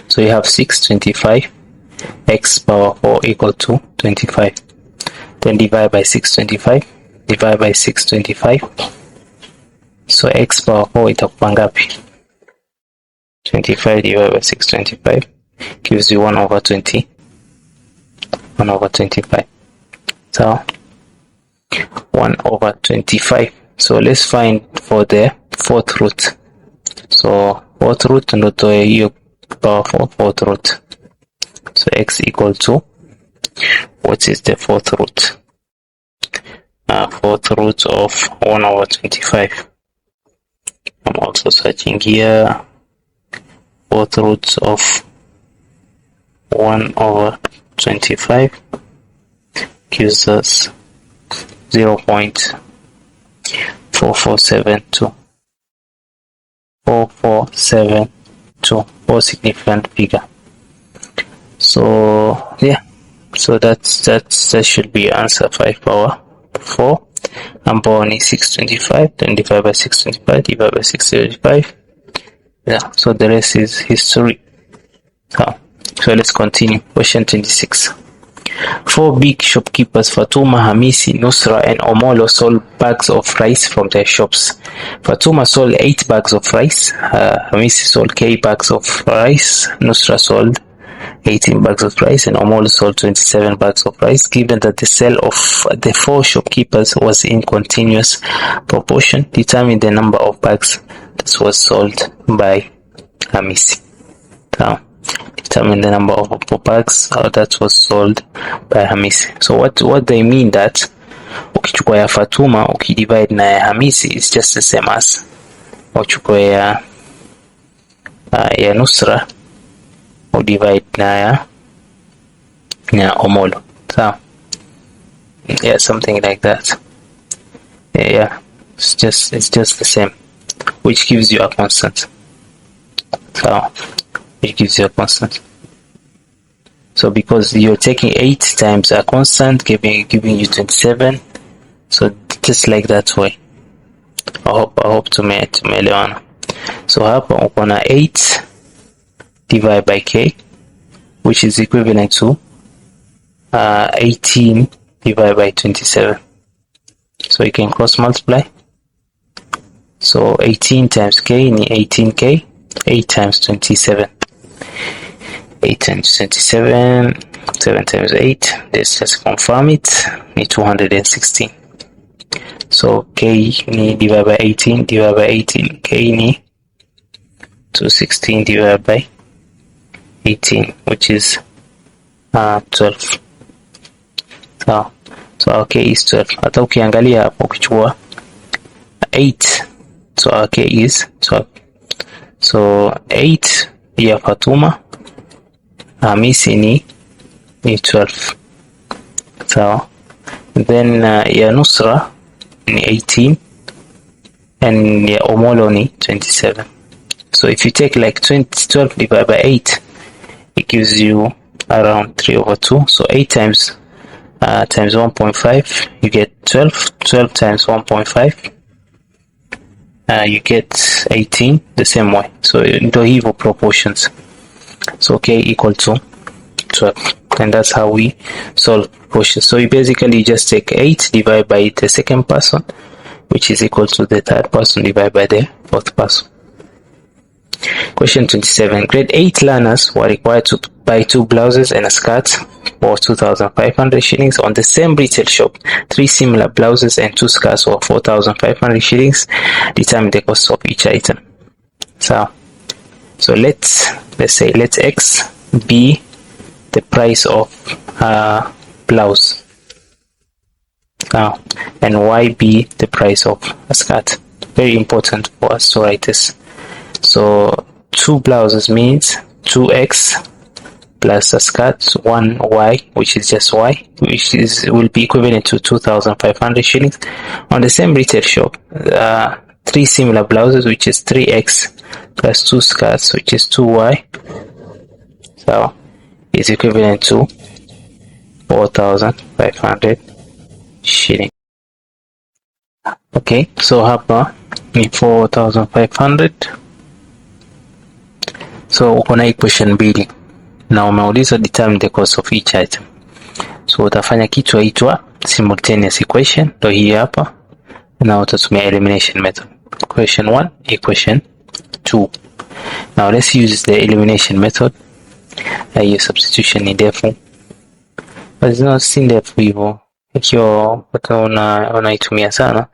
[SPEAKER 1] So you have 625 x power 4 equal to 25. Then divide by 625, divide by 625. So x power 4 itakuwa ngapi? 25 divided by 625 gives you 1 over 20. 1 over 25. So 1 over 25. So let's find for the fourth root. So fourth root ndo toe hiyo power 4 fourth root. So x equal to, what is the fourth root? Fourth root of 1 over 25. I'm also searching here. Fourth root of 1 over 25 gives us 0.4472. 4472, or significant figure. So yeah, so that should be answer 5 power 4. Ambao ni 625, then divide by 625, divide by 625. Yeah, so the rest is history. So let's continue. Question 26. 4 big shopkeepers, Fatuma, Hamisi, Nusra, and Omolo, sold bags of rice from their shops. Fatuma sold 8 bags of rice. Hamisi sold K bags of rice. Nusra sold 18 bags of rice, and Omolo sold 27 bags of rice. Given that the sale of the 4 shopkeepers was in continuous proportion, determine the number of bags that was sold by Hamisi. So determine the number of bags that was sold by Hamisi. So what they mean that Ukichukua ya Fatuma ukidivide na ya Hamisi is just the same as uchukue ya Nusra udivide na ya Omolo. So yeah, something like that. Yeah, it's just the same, which gives you a constant. So it gives you a constant. So because you're taking 8 times a constant, giving you 27. So just like that way. I hope tumeelewana. So hapa uko na 8 divided by k, which is equivalent to 18 divided by 27. So you can cross multiply. So 18 times k ni 18k, 8 times 27. 8 times 27, 7 times 8, let's just confirm it, ni 216. So k ni divided by 18, divided by 18, k ni 216 divided by 18, which is 12. So our k is 12. Hata ukiangalia hapo ukichukua 8, so our k is 12. So 8 ya Fatuma, Hamisi ni 12. So then ya Nusra ni 18 and ya Omolo ni 27. So if you take like 12 divided by 8, it gives you around 3/2. So 8 times 1.5, you get 12. 12 times 1.5, you get 18, the same way. So ndio hivyo proportions. So k equal to 12, and that's how we solve proportions. So you basically just take 8 divided by the second person, which is equal to the third person divided by the fourth person. Question 27. Grade 8 learners were required to buy 2 blouses and a skirt for 2,500 shillings on the same retail shop. 3 similar blouses and 2 skirts for 4,500 shillings. Determine the cost of each item. So let's say let X be the price of blouse, and Y be the price of a skirt. Very important for us to write this. So 2 blouses means 2x plus a skirt 1y, which is just y, which will be equivalent to 2,500 shillings on the same retail shop. 3 similar blouses, which is 3x plus 2 skirts, which is 2y, so is equivalent to 4,500 shillings. Okay, so hapa ni 4,500. So uko na equation mbili na umeuliza determine the cost of each item. So utafanya kitu aitwa simultaneous equation, ndio hii hapa, na utatumia elimination method. Equation 1, equation 2. Now let's use the elimination method. Hiyo substitution ni ndefu, but si ndefu hivyo. Ikiwa unaitumia sana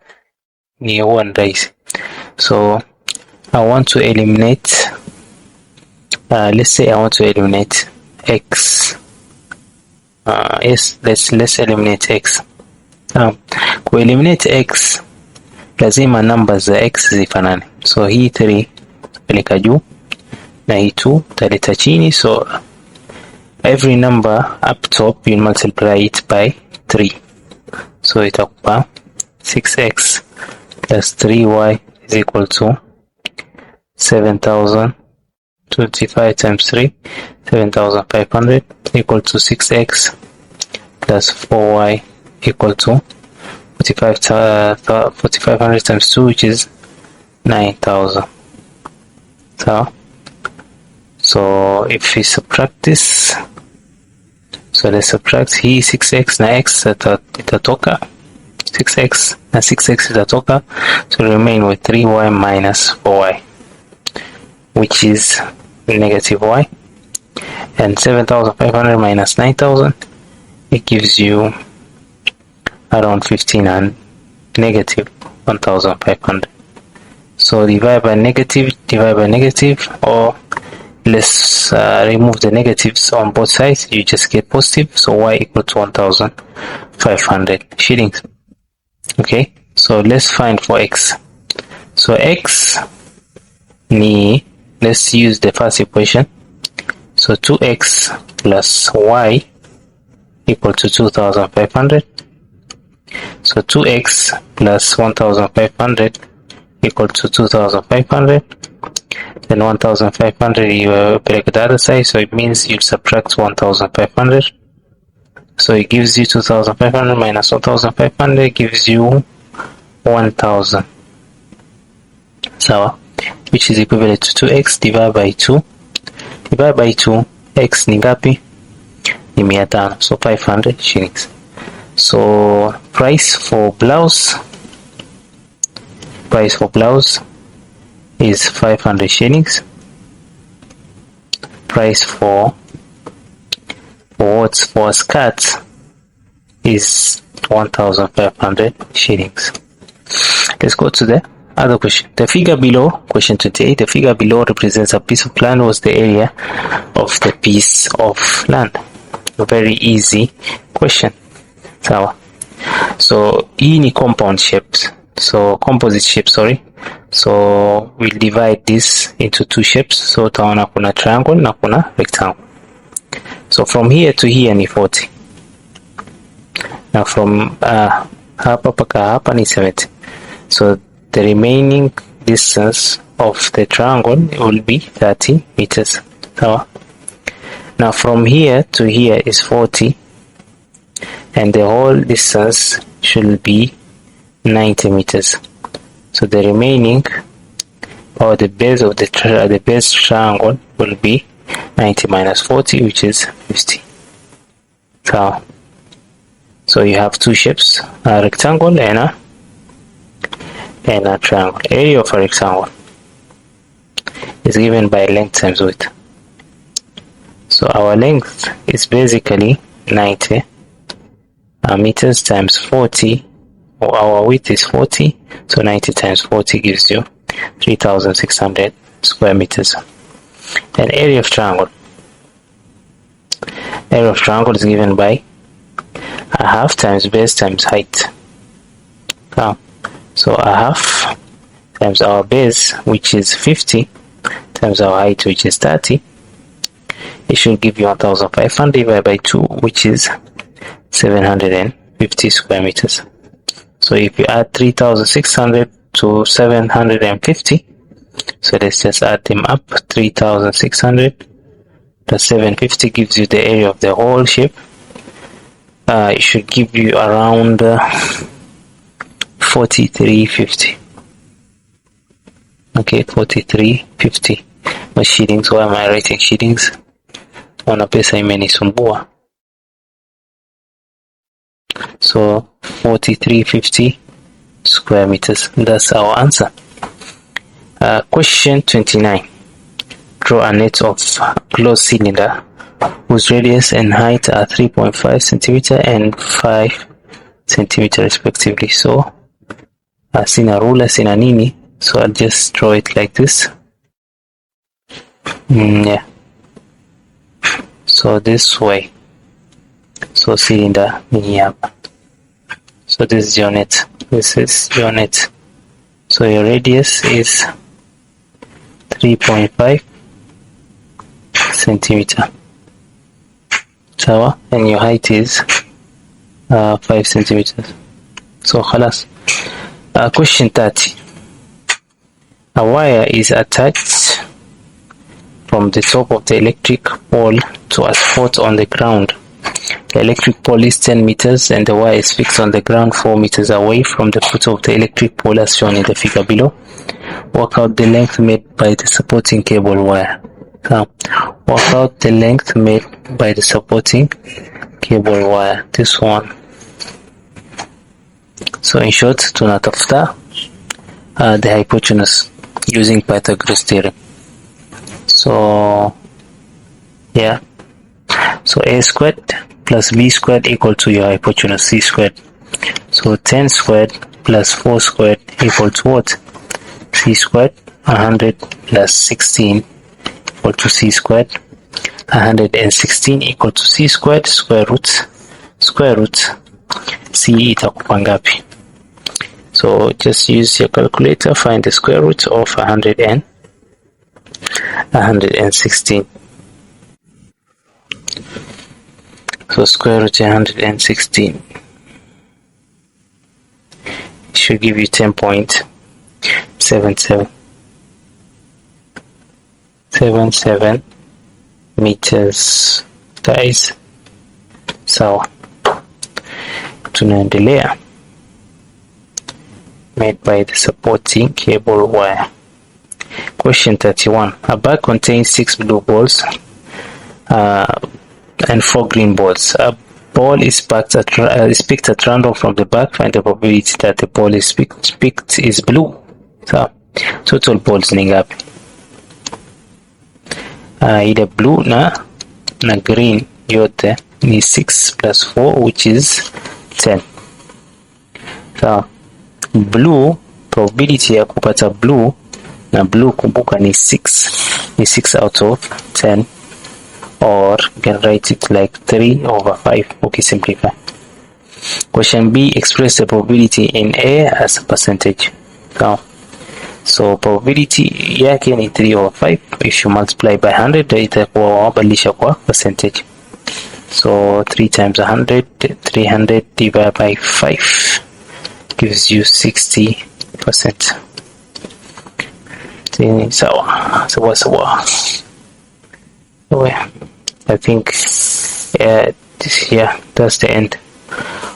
[SPEAKER 1] ni huwa ni rahisi. So I want to eliminate, let's say I want to eliminate x. Yes, let's eliminate x. Ku eliminate x lazima numbers za x zifanane. So hii 3 peleka juu na hii 2 taleta chini. So every number up top you multiply it by 3. So itakupa 6x plus 3y is equal to 7,025 times 3, 7,500 equal to 6x plus 4y equal to 4,500 times 2, which is 9,000. So if we subtract this, so let's subtract hii 6x na x itatoka, 6x na 6x itatoka, so remain with 3y minus 4y, which is negative y, and 7,500 minus 9,000, it gives you around 15 and negative 1,500. So divide by negative, or let's remove the negatives on both sides, you just get positive. So y equal to 1,500 shillings. Okay, so let's find for x. So x ni, let's use the first equation. So 2x plus y equal to 2500. So 2x plus 1500 equal to 2500. Then 1500 you break the other side, so it means you subtract 1500. So it gives you 2500 minus 1500 gives you 1000. So which is equivalent to 2x divided by 2. Divided by 2, x ni ngapi? Ni 500, so 500 shillings. So price for blouse is 500 shillings. Price for skirts is 1500 shillings. Let's go to the other question. The figure below, question 28, the figure below represents a piece of land. What's the area of the piece of land? A very easy question. So hii ni compound shapes, so composite shape, sorry. So we'll divide this into two shapes. So utaona kuna triangle na kuna rectangle. So from here to here ni 40. Now from hapa paka hapa ni 70. So the remaining distance of the triangle will be 30 meters. Now from here to here is 40, and the whole distance should be 90 meters. So the remaining, or the base of the base triangle will be 90 minus 40, which is 50. So you have two shapes, a rectangle and a triangle. Area of a rectangle is given by length times width. So our length is basically 90 meters times 40, or our width is 40, so 90 times 40 gives you 3600 square meters. And area of triangle is given by a half times base times height. So a half times our base, which is 50, times our height, which is 30, it should give you 1500 divided by 2, which is 750 square meters. So if you add 3600 to 750, so let's just add them up. 3600 plus 750 gives you the area of the whole shape. It should give you around 4350. Okay, 4350. But shillings, why am I writing shillings? Ona pesa imenisumbua. So 4350 square meters. That's our answer. Question 29. Draw a net of closed cylinder whose radius and height are 3.5 centimeter and 5 centimeter respectively. So sina ruler, sina nini, so I'll just draw it like this. Yeah. So this way. So cylinder ni hapa. So this is your net. This is your net. So your radius is 3.5 centimeter. Sawa, and your height is 5 centimeters. So khalas. Question 30. A wire is attached from the top of the electric pole to a spot on the ground. The electric pole is 10 meters and the wire is fixed on the ground 4 meters away from the foot of the electric pole as shown in the figure below. Work out the length made by the supporting cable wire. Work out the length made by the supporting cable wire. This one. So in short, tunatafuta the hypotenuse using Pythagoras theorem. So yeah. So a squared plus b squared equal to your hypotenuse c squared. So 10 squared plus 4 squared equal to what? C squared. 100 plus 16 equal to c squared. 116 equal to c squared. Square root c itakupa ngapi? So just use your calculator, find the square root of 116. So square root 116 should give you 10.77 meters, guys. So tunaendelea. Made by the supporting cable wire. Question 31. A bag contains 6 blue balls and 4 green balls. A ball is picked at random from the bag. Find the probability that the ball is picked is blue. So total balls ni ngapi? Ile blue na green yote ni 6 plus 4, which is 10. So blue, probability ya kupata blue na blue, kumbuka ni 6 out of 10, or you can write it like 3/5 ukisimplify. Question B, express the probability in A as a percentage. So probability yake ni 3/5. If you multiply by 100 itakuwa wabadilisha kwa percentage. So 3 times 100, 300 divided by 5 gives you 60%. So I think that's the end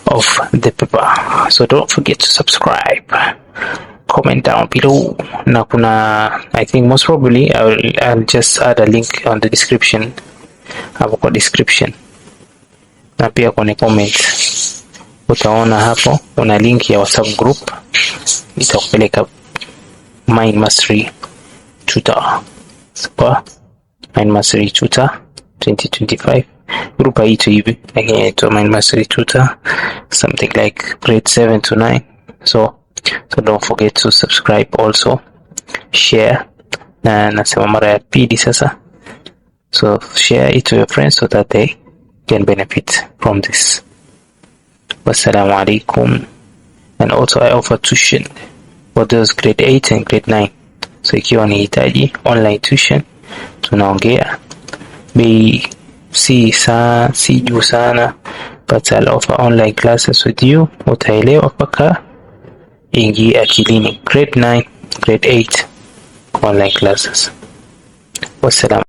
[SPEAKER 1] of the paper. So don't forget to subscribe, comment down below. Na I think most probably I'll just add a link on the description, hapo kwa description, na pia kwenye comment utaona hapo una link ya WhatsApp group, itakupeleka Mind Mastery Tutor. So Mind Mastery Tutor 2025 group haito hivi, lakini to Mind Mastery Tutor, something like grade 7 to 9. So don't forget to subscribe, also share, na nasema mara ya pili sasa. So share it to your friends so that they can benefit from this. Wassalamu alaikum. And also I offer tuition for those grade 8 and grade 9. So ikiwa unahitaji online tuition, tunaongea bei si juu sana, but I'll offer online classes with you. Utaelewa paka ingi akilini. Grade 9, grade 8 online classes. Wassalam.